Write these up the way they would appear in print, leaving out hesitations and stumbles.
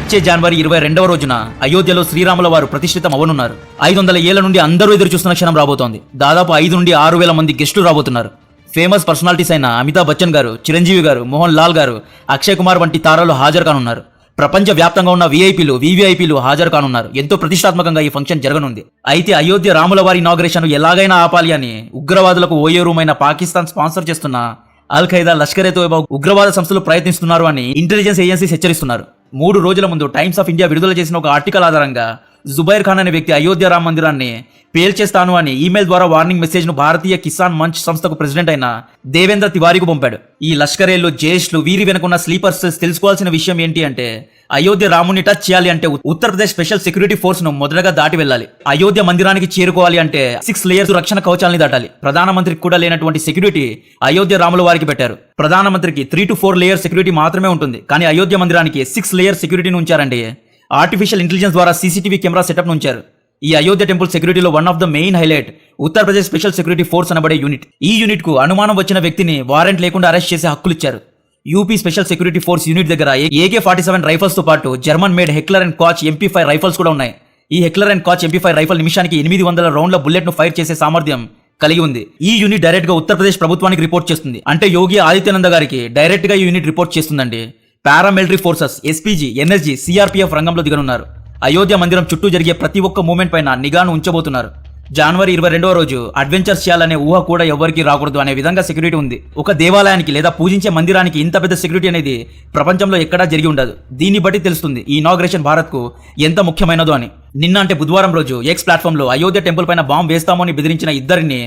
వచ్చే జనవరి 22వ రోజున అయోధ్యలో శ్రీరాముల వారు ప్రతిష్ఠితం అవనున్నారు. 500 ఏళ్ల నుండి అందరూ ఎదురు చూస్తున్న క్షణం రాబోతోంది. దాదాపు 5 నుండి 6,000 మంది గెస్టులు రాబోతున్నారు. ఫేమస్ పర్సనాలిటీస్ అయిన అమితాబ్ బచ్చన్ గారు, చిరంజీవి గారు, మోహన్ లాల్ గారు, అక్షయ్ కుమార్ వంటి తారాలు హాజరు కానున్నారు. ప్రపంచ వ్యాప్తంగా ఉన్న విఐపీలు, వివిఐపీలు హాజరు కానున్నారు. ఎంతో ప్రతిష్టాత్మకంగా ఈ ఫంక్షన్ జరగనుంది. అయితే అయోధ్య రాముల వారి ఇనాగ్రేషన్ ఎలాగైనా ఆపాలి అని ఉగ్రవాదులకు ఓయే రూమైన పాకిస్తాన్ స్పాన్సర్ చేస్తున్న అల్ ఖైదా, లష్కర్ ఏ తోయబా ఉగ్రవాద సంస్థలు ప్రయత్నిస్తున్నారు అని ఇంటెలిజెన్స్ ఏజెన్సీస్ హెచ్చరిస్తున్నారు. 3 రోజుల ముందు టైమ్స్ ఆఫ్ ఇండియా విడుదల చేసిన ఒక ఆర్టికల్ ఆధారంగా జుబైర్ ఖాన్ అనే వ్యక్తి అయోధ్య రామ మందిరాన్ని పేల్చేస్తాను అని ఈమెయిల్ ద్వారా వార్నింగ్ మెసేజ్ ను భారతీయ కిసాన్ మంచ్ సంస్థకు ప్రెసిడెంట్ అయిన దేవేంద్ర తివారీకు పంపాడు. ఈ లష్కరేలు, జైష్లు, వీరి వెనుకున్న స్లీపర్స్ తెలుసుకోవాల్సిన విషయం ఏంటి అంటే, అయోధ్య రాముని టచ్ చేయాలి అంటే ఉత్తరప్రదేశ్ స్పెషల్ సెక్యూరిటీ ఫోర్స్ ను మొదటగా దాటి వెళ్ళాలి. అయోధ్య మందిరానికి చేరుకోవాలి అంటే 6 లేయర్స్ రక్షణ కవచాలని దాటాలి. ప్రధానమంత్రికి కూడా లేనటువంటి సెక్యూరిటీ అయోధ్య రాముల వారికి పెట్టారు. ప్రధానమంత్రికి 3 to 4 లేయర్ సెక్యూరిటీ మాత్రమే ఉంటుంది. కానీ అయోధ్య మందిరానికి 6 లేయర్ సెక్యూరిటీని ఉంచారండి. ఆర్టిఫిషియల్ ఇంటెలిజెన్స్ ద్వారా సీసీటీవీ కెమెరా సెటప్ ఉంచారు. ఈ అయోధ్య టెంపుల్ సెక్యూరిటీలో one of the main highlight Uttar Pradesh special security force అనబడే యూనిట్. ఈ యూనిట్ కు అనుమానం వచ్చిన వ్యక్తిని వారెంట్ లేకుండా అరెస్ట్ చేసే హక్కులు ఇచ్చారు. UP special security force unit దగ్గర AK-47 రైఫల్స్ తో పాటు German made Heckler and Koch MP5 rifles కూడా ఉన్నాయి. ఈ హెక్లర్ అండ్ కాచ్ MP5 రైఫల్ నిమిషానికి 800 రౌండ్ల బుల్లెట్ ను ఫైర్ చేసే సామర్థ్యం కలిగి ఉంది. ఈ యూనిట్ డైరెక్ట్ గా ఉత్తరప్రదేశ్ ప్రభుత్వానికి రిపోర్ట్ చేస్తుంది. అంటే యోగి ఆదిత్యనంద గారికి డైరెక్ట్ గా ఈ యూనిట్ రిపోర్ట్ చేస్తుందండి. Paramilitary forces, SPG, NSG, CRPF రంగంలో దిగనున్నారు. అయోధ్య మందిరం చుట్టూ జరిగే ప్రతి ఒక్క మూమెంట్ పైన నిఘాను ఉంచబోతున్నారు. జనవరి 22వ రోజు అడ్వెంచర్స్ చేయాలనే ఊహ కూడా ఎవరికి రాకూడదు అనే విధంగా సెక్యూరిటీ ఉంది. ఒక దేవాలయానికి లేదా పూజించే మందిరానికి ఇంత పెద్ద సెక్యూరిటీ అనేది ప్రపంచంలో ఎక్కడా జరిగి ఉండదు. దీన్ని బట్టి తెలుస్తుంది ఈ ఇనాగ్రేషన్ భారత్ కు ఎంత ముఖ్యమైనదో అని. నిన్న అంటే బుధవారం రోజు ఎక్స్ ప్లాట్ఫామ్ లో అయోధ్య టెంపుల్ పైన బాంబు వేస్తామని బెదిరించిన ఇద్దరిని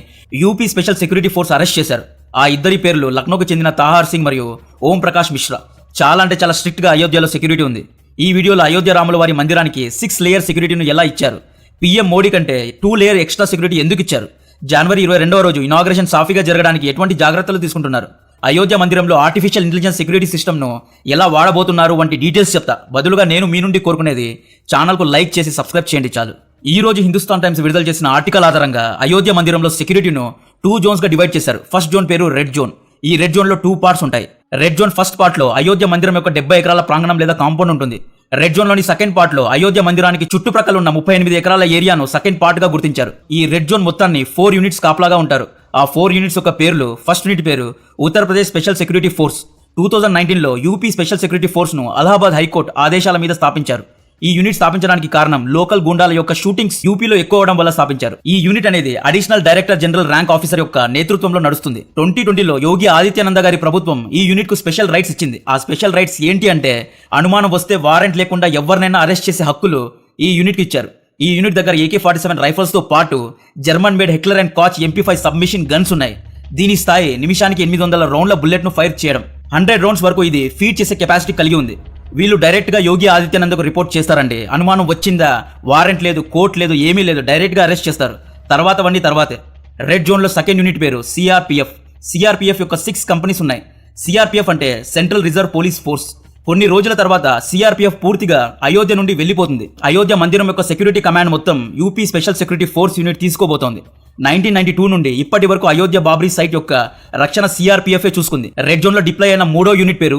UP special security force arrest చేశారు. ఆ ఇద్దరి పేర్లు లక్నోకు చెందిన తాహార్ సింగ్ మరియు ఓం ప్రకాష్ మిశ్రా. చాలా అంటే చాలా స్ట్రిక్ట్ గా అయోధ్యలో సెక్యూరిటీ ఉంది. ఈ వీడియోలో అయోధ్య రాముల వారి మందిరానికి 6 లేయర్ సెక్యూరిటీని ఎలా ఇచ్చారు, PM మోడీ కంటే 2 లేయర్ ఎక్స్ట్రా సెక్యూరిటీ ఎందుకు ఇచ్చారు, జనవరి 22వ రోజు ఇనాగ్రేషన్ సాఫీగా జరగడానికి ఎటువంటి జాగ్రత్తలు తీసుకుంటున్నారు, అయోధ్య మందిరంలో ఆర్టిఫిషియల్ ఇంటెలిజెన్స్ సెక్యూరిటీ సిస్టమ్ ను ఎలా వాడబోతున్నారు వంటి డీటెయిల్స్ చెప్తా. బదులుగా నేను మీ నుండి కోరుకునేది ఛానల్ కు లైక్ చేసి సబ్స్క్రైబ్ చేయండి చాలు. ఈ రోజు హిందుస్థాన్ టైమ్స్ విడుదల చేసిన ఆర్టికల్ ఆధారంగా అయోధ్య మందిరంలో సెక్యూరిటీను 2 జోన్స్ గా డివైడ్ చేశారు. ఫస్ట్ జోన్ పేరు రెడ్ జోన్. ఈ రెడ్ జోన్ లో 2 పార్ట్స్ ఉంటాయి. రెడ్ జోన్ ఫస్ట్ పార్ట్ లో అయోధ్య మందిరం యొక్క 70 ఎకరాల ప్రాంగణం లేదా కాంపౌండ్ ఉంటుంది. రెడ్ జోన్ లోని సెకండ్ పార్ట్ లో అయోధ్య మందిరానికి చుట్టుప్రక్కల ఉన్న 38 ఎకరాల ఏరియాను సెకండ్ పార్ట్ గా గుర్తించారు. ఈ రెడ్ జోన్ మొత్తాన్ని 4 యూనిట్స్ కాపలాగా ఉంటారు. ఆ 4 యూనిట్స్ యొక్క పేర్లు, ఫస్ట్ యూనిట్ పేరు ఉత్తరప్రదేశ్ స్పెషల్ సెక్యూరిటీ ఫోర్స్. 2019లో యూపీ స్పెషల్ సెక్యూరిటీ ఫోర్స్ ను అలహాబాద్ హైకోర్టు ఆదేశాల మీద స్థాపించారు. ఈ యూనిట్ స్థాపించడానికి కారణం లోకల్ గుండాల యొక్క షూటింగ్స్ యూపీలో ఎక్కువ అవడం వల్ల స్థాపించారు. ఈ యూనిట్ అనేది additional director general rank officer యొక్క నేతృత్వంలో నడుస్తుంది. 2020లో యోగి ఆదిత్యనంద గారి ప్రభుత్వం ఈ యూనిట్ కు స్పెషల్ రైట్స్ ఇచ్చింది. ఆ స్పెషల్ రైట్స్ ఏంటి అంటే, అనుమానం వస్తే వారెంట్ లేకుండా ఎవరినైనా అరెస్ట్ చేసే హక్కులు ఈ యూనిట్ కి ఇచ్చారు. ఈ యూనిట్ దగ్గర AK-47 రైఫల్స్ తో పాటు German made Heckler and Koch MP5 submission guns ఉన్నాయి. దీని స్థాయి నిమిషానికి 800 రౌండ్ల బుల్లెట్ ను ఫైర్ చేయడం. 100 రౌండ్స్ వరకు ఇది ఫీడ్ చేసే కెపాసిటీ కలిగి ఉంది. వీళ్ళు డైరెక్ట్ గా యోగి ఆదిత్యనందకు రిపోర్ట్ చేస్తారండి. అనుమానం వచ్చిందా, వారెంట్ లేదు, కోర్టు లేదు, ఏమీ లేదు, డైరెక్ట్ గా అరెస్ట్ చేస్తారు. తర్వాతే రెడ్ జోన్ లో సెకండ్ యూనిట్ పేరు CRPF. CRPF యొక్క 6 కంపెనీస్ ఉన్నాయి. CRPF అంటే సెంట్రల్ రిజర్వ్ పోలీస్ ఫోర్స్. కొన్ని రోజుల తర్వాత CRPF పూర్తిగా అయోధ్య నుండి వెళ్లిపోతుంది. అయోధ్య మందిరం యొక్క సెక్యూరిటీ కమాండ్ మొత్తం UP special security force unit తీసుకోబోతోంది. 1992 నుండి ఇప్పటి వరకు అయోధ్య బాబ్రీ సైట్ యొక్క రక్షణ CRPF చూసుకుంది. రెడ్ జోన్ లో డిప్లాయ్ అయిన 3వ యూనిట్ పేరు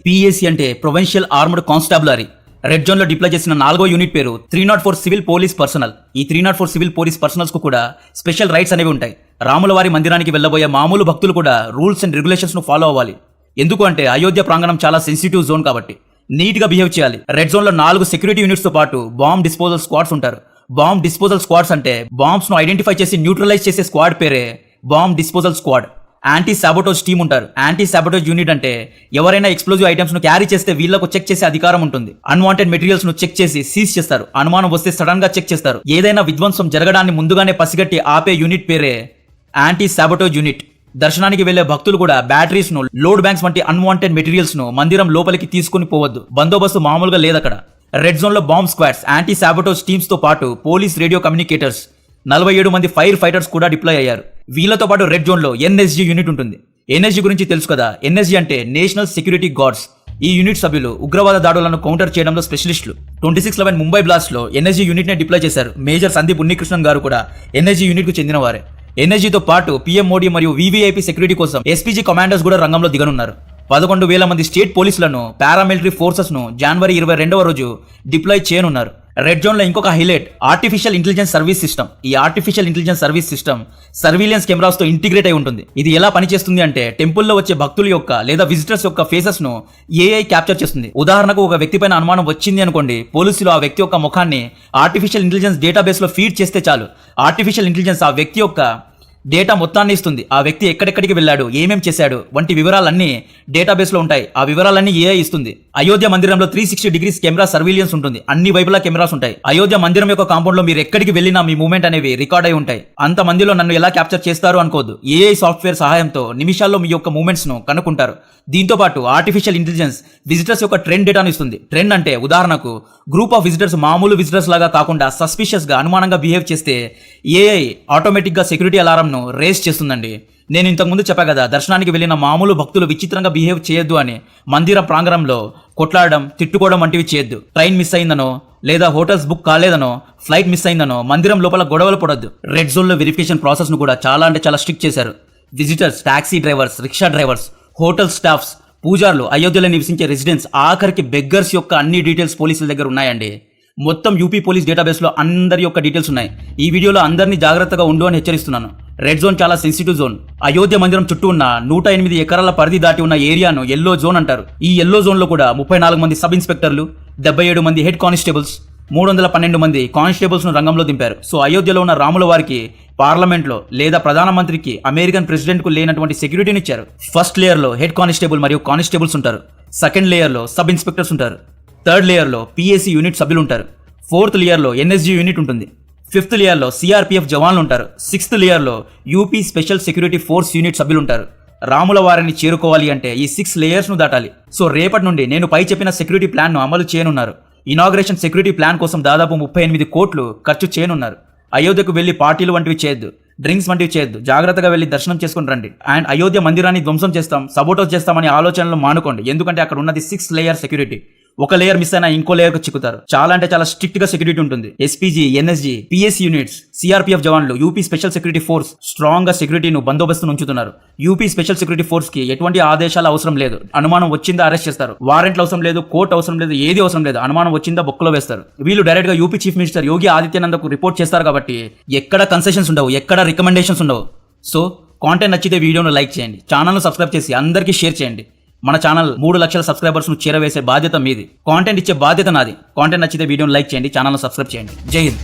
PAC అంటే ప్రొవిన్షియల్ ఆర్మర్డ్ కాన్స్టాబులరీ. రెడ్ జోన్ లో డిప్లాయ్ చేసిన 4వ యూనిట్ పేరు 304 సివిల్ పోలీస్ పర్సనల్. ఈ 304 సివిల్ పోలీస్ పర్సనల్స్ కు కూడా స్పెషల్ రైట్స్ అనేవి ఉంటాయి. రాముల వారి మందిరానికి వెళ్లబోయే మామూలు భక్తులు కూడా రూల్స్ అండ్ రెగ్యులేషన్స్ ను ఫాలో అవ్వాలి. ఎందుకు అంటే అయోధ్య ప్రాంగణం చాలా సెన్సిటివ్ జోన్ కాబట్టి నీట్ గా బిహేవ్ చేయాలి. రెడ్ జోన్ లో 4 సెక్యూరిటీ యూనిట్స్ తో పాటు బాంబ్ డిస్పోజల్ స్క్వాడ్స్ ఉంటారు. బాంబ్ డిస్పోజల్ స్క్వాడ్స్ అంటే బాంబ్స్ ను ఐడెంటిఫై చేసి న్యూట్రలైజ్ చేసే స్క్వాడ్ పేరే bomb disposal squad. Anti sabotage team ఉంటారు. యాంటీ సాబోటోజ్ యూనిట్ అంటే ఎవరైనా ఎక్స్ప్లోజివ్ ఐటమ్స్ ను క్యారీ చేస్తే వీళ్ళకు చెక్ చేసే అధికారం ఉంటుంది. అన్వాంటెడ్ మెటీరియల్స్ ను చెక్ చేసి సీజ్ చేస్తారు. అనుమానం వస్తే సడన్ గా చెక్ చేస్తారు. ఏదైనా విధ్వంసం జరగడాన్ని ముందుగానే పసిగట్టి ఆపే యూనిట్ పేరే యాంటీ సాబోటోజ్ యూనిట్. దర్శనానికి వెళ్లే భక్తులు కూడా బ్యాటరీస్ ను, లోడ్ బ్యాంక్స్ వంటి అన్వాంటెడ్ మెటీరియల్స్ ను మందిరం లోపలికి తీసుకుని పోవద్దు. బందోబస్తు మామూలుగా లేదక్కడ. రెడ్ జోన్ లో బాంబ్ స్క్వాడ్స్, యాంటీ సాబోటోజ్ టీమ్స్ తో పాటు పోలీస్ రేడియో కమ్యూనికేటర్స్, 47 మంది ఫైర్ ఫైటర్స్ కూడా డిప్లాయ్ అయ్యారు. వీళ్ళతో పాటు రెడ్ జోన్ లో NSG యూనిట్ ఉంటుంది. NSG గురించి తెలుసు కదా. NSG అంటే నేషనల్ సెక్యూరిటీ గార్డ్స్. ఈ యూనిట్ సభ్యులు ఉగ్రవాద దాడులను కౌంటర్ చేయడంలో స్పెషలిస్టులు. 26/11 ముంబై బ్లాస్ట్ లో NSG యూనిట్ నే డిప్లాయ్ చేశారు. మేజర్ సందీప్ ఉన్నికృష్ణన్ గారు కూడా NSG యూనిట్ కు చెందిన వారే. NSG తో పాటు PM మోడీ మరియు VVIP సెక్యూరిటీ కోసం SPG కమాండర్స్ కూడా రంగంలో దిగనున్నారు. 11,000 మంది స్టేట్ పోలీసులను పారామిలిటరీ ఫోర్సెస్ ను జనవరి 22వ రోజు డిప్లాయ్ చేయనున్నారు. రెడ్ జోన్ లో ఇంకొక highlight artificial intelligence service system. ఈ artificial intelligence service system surveillance cameras తో ఇంటిగ్రేట్ అయి ఉంటుంది. ఇది ఎలా పనిచేస్తుంది అంటే టెంపుల్లో వచ్చే భక్తుల యొక్క లేదా విజిటర్స్ యొక్క ఫేసెస్ ను ఏఐ క్యాప్చర్ చేస్తుంది. ఉదాహరణకు ఒక వ్యక్తి పైన అనుమానం వచ్చింది అనుకోండి, పోలీసులు ఆ వ్యక్తి యొక్క ముఖాన్ని ఆర్టిఫిషియల్ ఇంటెలిజెన్స్ డేటాబేస్ లో ఫీడ్ చేస్తే చాలు, ఆర్టిఫిషియల్ ఇంటెలిజెన్స్ ఆ వ్యక్తి యొక్క డేటా మొత్తాన్ని ఇస్తుంది. ఆ వ్యక్తి ఎక్కడెక్కడికి వెళ్ళాడు, ఏమేం చేశాడు వంటి వివరాలన్నీ డేటాబేస్ లో ఉంటాయి. ఆ వివరాలన్నీ ఏఐ ఇస్తుంది. అయోధ్య మందిరంలో 360 డిగ్రీస్ కెమెరా సర్వీలియన్స్ ఉంటుంది. అన్ని వైపులా కెమెరాస్ ఉంటాయి. అయోధ్య మందిరం యొక్క కాంపౌండ్ లో మీరు ఎక్కడికి వెళ్ళినా మీ మూవ్మెంట్ అనేవి రికార్డ్ అయి ఉంటాయి. అంత మందిలో నన్ను ఎలా క్యాప్చర్ చేస్తారు అనుకోవద్దు. ఏఐ సాఫ్ట్వేర్ సహాయంతో నిమిషాల్లో మీ యొక్క మూవ్మెంట్స్ ను కనుక్కుంటారు. దీంతో పాటు ఆర్టిఫిషియల్ ఇంటెలిజెన్స్ విజిటర్స్ యొక్క ట్రెండ్ డేటాను ఇస్తుంది. ట్రెండ్ అంటే ఉదాహరణకు గ్రూప్ ఆఫ్ విజిటర్స్ మామూలు విజిటర్స్ లాగా కాకుండా సస్పిషియస్ గా అనుమానంగా బిహేవ్ చేస్తే ఏఐ ఆటోమేటిక్ గా సెక్యూరిటీ అలారం ను రేస్ చేస్తుందండి. నేను ఇంతకుముందు చెప్పా కదా, దర్శనానికి వెళ్ళిన మామూలు భక్తులు విచిత్రంగా బిహేవ్ చేయొద్దు అని. మందిర ప్రాంగణంలో కొట్లాడడం, తిట్టుకోవడం వంటివి చేయొద్దు. ట్రైన్ మిస్ అయిందనో లేదా హోటల్స్ బుక్ కాలేదనో ఫ్లైట్ మిస్ అయిందనో మందిరం లోపల గొడవలు పడొద్దు. రెడ్ జోన్ లో వెరిఫికేషన్ ప్రాసెస్ ను కూడా చాలా అంటే చాలా స్ట్రిక్ట్ చేశారు. Visitors, taxi drivers, rickshaw drivers, hotel staffs, పూజార్లు, అయోధ్యలో నివసించే రెసిడెంట్స్, ఆఖరికి బెగ్గర్స్ యొక్క అన్ని డీటెయిల్స్ పోలీసుల దగ్గర ఉన్నాయండి. మొత్తం యూపీ పోలీస్ డేటాబేస్ లో అందరి యొక్క డీటెయిల్స్ ఉన్నాయి. ఈ వీడియోలో అందరినీ జాగ్రత్తగా ఉండు అని హెచ్చరిస్తున్నాను. రెడ్ జోన్ చాలా సెన్సిటివ్ జోన్. అయోధ్య మందిరం చుట్టూ ఉన్న 108 ఎకరాల పరిధి దాటి ఉన్న ఏరియాను ఎల్లో జోన్ అంటారు. ఈ ఎల్లో జోన్ లో కూడా 34 మంది సబ్ ఇన్స్పెక్టర్లు, 77 మంది హెడ్ కానిస్టేబుల్స్, 312 మంది కానిస్టేబుల్స్ ను రంగంలో దింపారు. సో అయోధ్యలో ఉన్న రాముల వారికి పార్లమెంట్ లో లేదా ప్రధానమంత్రికి, అమెరికన్ ప్రెసిడెంట్ కు లేనటువంటి సెక్యూరిటీని ఇచ్చారు. ఫస్ట్ లేయర్ లో హెడ్ కానిస్టేబుల్ మరియు కానిస్టేబుల్స్ ఉంటారు. సెకండ్ లేయర్ లో సబ్ ఇన్స్పెక్టర్స్ ఉంటారు. థర్డ్ లేయర్ లో పిఎస్సి యూనిట్ సభ్యులు ఉంటారు. ఫోర్త్ లేయర్ లో ఎన్ఎస్జీ యూనిట్ ఉంటుంది. ఫిఫ్త్ లేయర్ లో సిఆర్పిఎఫ్ జవాన్లు ఉంటారు. సిక్స్త్ లేయర్ లో UP special security force unit సభ్యులు ఉంటారు. రాముల వారిని చేరుకోవాలి అంటే ఈ 6 లేయర్స్ ను దాటాలి. సో రేపటి నుండి నేను పై చెప్పిన సెక్యూరిటీ ప్లాన్ ను అమలు చేయనున్నారు. ఇనాగ్రేషన్ సెక్యూరిటీ ప్లాన్ కోసం దాదాపు 38 కోట్లు ఖర్చు చేయనున్నారు. అయోధ్యకు వెళ్లి పార్టీలు వంటివి చేయొద్దు, డ్రింక్స్ వంటివి చేయొద్దు. జాగ్రత్తగా వెళ్లి దర్శనం చేసుకుని రండి. అండ్ అయోధ్య మందిరాన్ని ధ్వంసం చేస్తాం, సబోటోస్ చేస్తామనే ఆలోచనలు మానుకోండి. ఎందుకంటే అక్కడ ఉన్నది 6 లేయర్ సెక్యూరిటీ. ఒక లేయర్ మిస్ అయినా ఇంకో లేయర్ కు చిక్కుతారు. చాలా అంటే చాలా స్ట్రిక్ట్ గా సెక్యూరిటీ ఉంటుంది. SPG, NSG, PS units, CRPF జవాన్లు, UP special security force strong గా సెక్యూరిటీను బందోబస్తు ఉంచుతున్నారు. యూపీ స్పెషల్ సెక్యూరిటీ ఫోర్స్ కి ఎటువంటి ఆదేశాలు అవసరం లేదు. అనుమానం వచ్చిందా అరెస్ట్ చేస్తారు. వారెంట్లు అవసరం లేదు, కోర్టు అవసరం లేదు, ఏది అవసరం లేదు. అనుమానం వచ్చిందా బొక్కలో వేస్తారు. వీళ్ళు డైరెక్ట్ గా యూపీ చీఫ్ మినిస్టర్ యోగి ఆదిత్యనాథ్కు రిపోర్ట్ చేస్తారు కాబట్టి ఎక్కడ కన్సెషన్స్ ఉండవు, ఎక్కడ రికమెండేషన్స్ ఉండవు. సో కాంటెంట్ నచ్చితే వీడియోను లైక్ చేయండి, ఛానల్ ను సబ్స్క్రైబ్ చేసి అందరికీ షేర్ చేయండి. మన ఛానల్ 3 లక్షల సబ్స్క్రైబర్స్ ను చేరవేసే బాధ్యత మీది. కాంటెంట్ ఇచ్చే బాధ్యత నాది. కాంటెంట్ నచ్చితే వీడియోను లైక్ చేయండి, ఛానల్ ను సబ్స్క్రైబ్ చేయండి. జై హింద్.